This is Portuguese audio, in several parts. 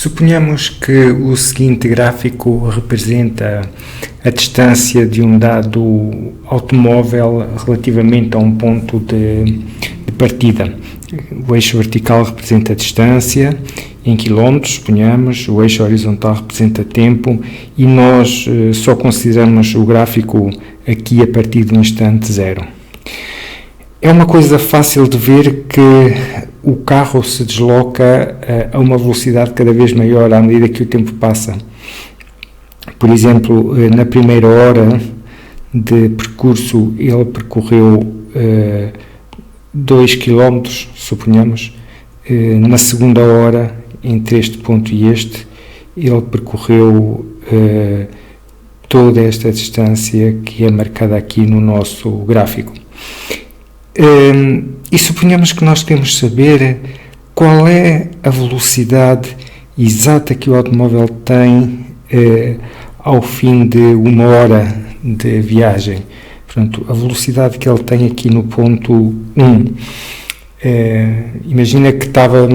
Suponhamos que o seguinte gráfico representa a distância de um dado automóvel relativamente a um ponto de partida. O eixo vertical representa a distância em quilómetros, suponhamos, o eixo horizontal representa tempo e nós só consideramos o gráfico aqui a partir do instante zero. É uma coisa fácil de ver que o carro se desloca a uma velocidade cada vez maior à medida que o tempo passa. Por exemplo, na primeira hora de percurso ele percorreu 2 km, suponhamos. Na segunda hora, entre este ponto e este, ele percorreu toda esta distância que é marcada aqui no nosso gráfico. E suponhamos que nós queremos saber qual é a velocidade exata que o automóvel tem ao fim de uma hora de viagem. Portanto, a velocidade que ele tem aqui no ponto 1. Imagina que estava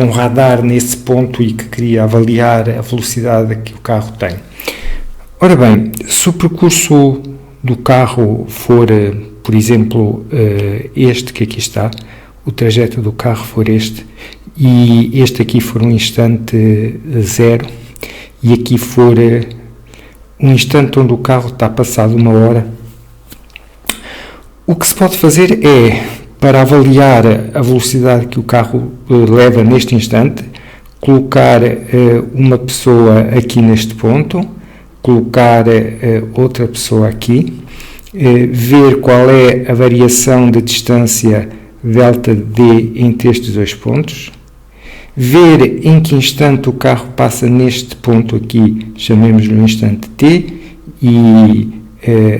um radar nesse ponto e que queria avaliar a velocidade que o carro tem. Ora bem, se o percurso do carro for, por exemplo, este que aqui está, o trajeto do carro for este, e este aqui for um instante zero, e aqui for um instante onde o carro está passado uma hora, o que se pode fazer é, para avaliar a velocidade que o carro leva neste instante, colocar uma pessoa aqui neste ponto, colocar outra pessoa aqui, ver qual é a variação de distância ΔD entre estes dois pontos, ver em que instante o carro passa neste ponto aqui, chamemos-lhe um instante T, e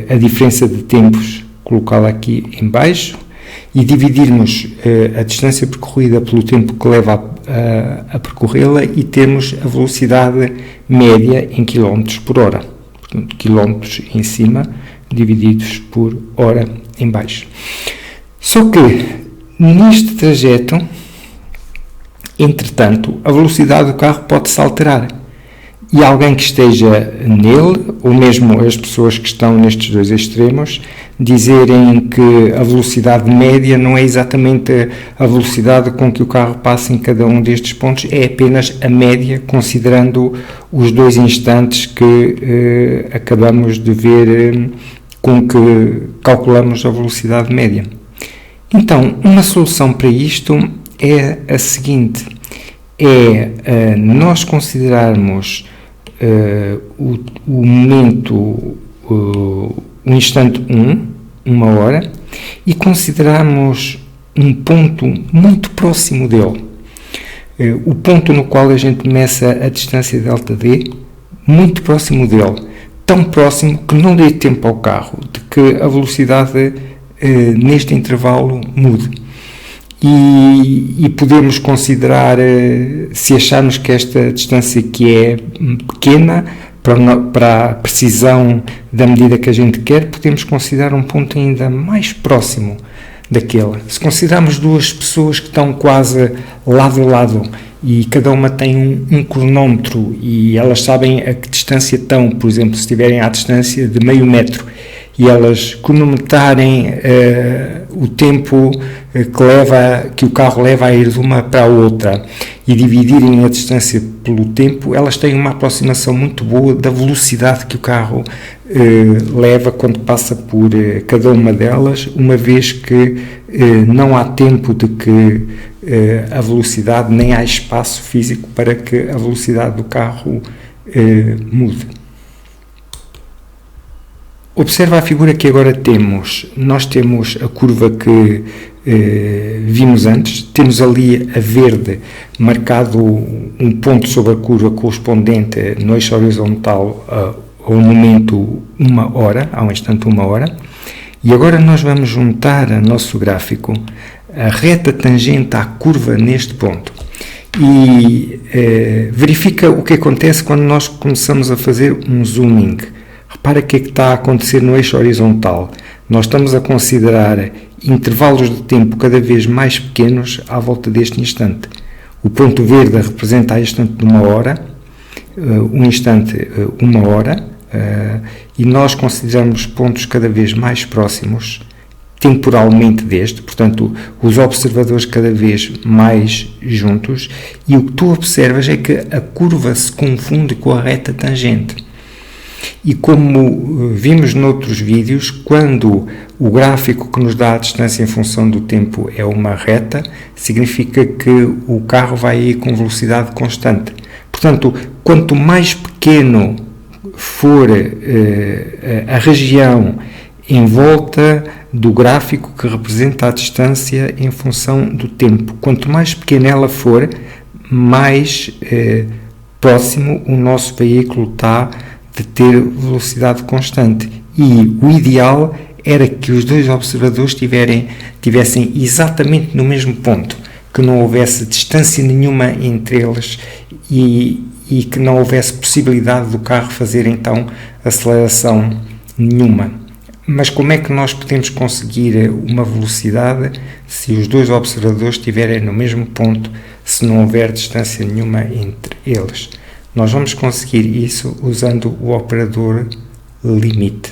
a diferença de tempos colocá-la aqui em baixo, e dividirmos a distância percorrida pelo tempo que leva a percorrê-la e termos a velocidade média em km por hora. Portanto, quilómetros em cima divididos por hora em baixo. Só que neste trajeto, entretanto, a velocidade do carro pode-se alterar. E alguém que esteja nele, ou mesmo as pessoas que estão nestes dois extremos, dizerem que a velocidade média não é exatamente a velocidade com que o carro passa em cada um destes pontos, é apenas a média, considerando os dois instantes que acabamos de ver com que calculamos a velocidade média. Então, uma solução para isto é a seguinte, é nós considerarmos o momento, o instante 1, uma hora, e considerarmos um ponto muito próximo dele. O ponto no qual a gente meça a distância ΔD, muito próximo dele, tão próximo que não dê tempo ao carro de que a velocidade neste intervalo mude. E podemos considerar, se acharmos que esta distância que é pequena para a precisão da medida que a gente quer, podemos considerar um ponto ainda mais próximo daquele. Se considerarmos duas pessoas que estão quase lado a lado e cada uma tem um cronómetro e elas sabem a que distância estão, por exemplo, se estiverem à distância de meio metro, e elas cronometrarem o tempo que o carro leva a ir de uma para a outra e dividirem a distância pelo tempo, elas têm uma aproximação muito boa da velocidade que o carro leva quando passa por cada uma delas, uma vez que não há tempo de que a velocidade, nem há espaço físico para que a velocidade do carro mude. Observa a figura que agora temos. Nós temos a curva que vimos antes, temos ali a verde marcado um ponto sobre a curva correspondente no eixo horizontal ao momento uma hora, ao instante uma hora, e agora nós vamos juntar a nosso gráfico a reta tangente à curva neste ponto. E verifica o que acontece quando nós começamos a fazer um zooming. Repara o que é que está a acontecer no eixo horizontal. Nós estamos a considerar intervalos de tempo cada vez mais pequenos à volta deste instante. O ponto verde representa a instante de 1 hora, um instante 1 hora, e nós consideramos pontos cada vez mais próximos temporalmente deste, portanto, os observadores cada vez mais juntos, e o que tu observas é que a curva se confunde com a reta tangente. E como vimos noutros vídeos, quando o gráfico que nos dá a distância em função do tempo é uma reta, significa que o carro vai aí com velocidade constante. Portanto, quanto mais pequeno for a região em volta do gráfico que representa a distância em função do tempo, quanto mais pequena ela for, mais próximo o nosso veículo está de ter velocidade constante. E o ideal era que os dois observadores tivessem exatamente no mesmo ponto, que não houvesse distância nenhuma entre eles e que não houvesse possibilidade do carro fazer então aceleração nenhuma. Mas como é que nós podemos conseguir uma velocidade se os dois observadores estiverem no mesmo ponto, se não houver distância nenhuma entre eles? Nós vamos conseguir isso usando o operador limite.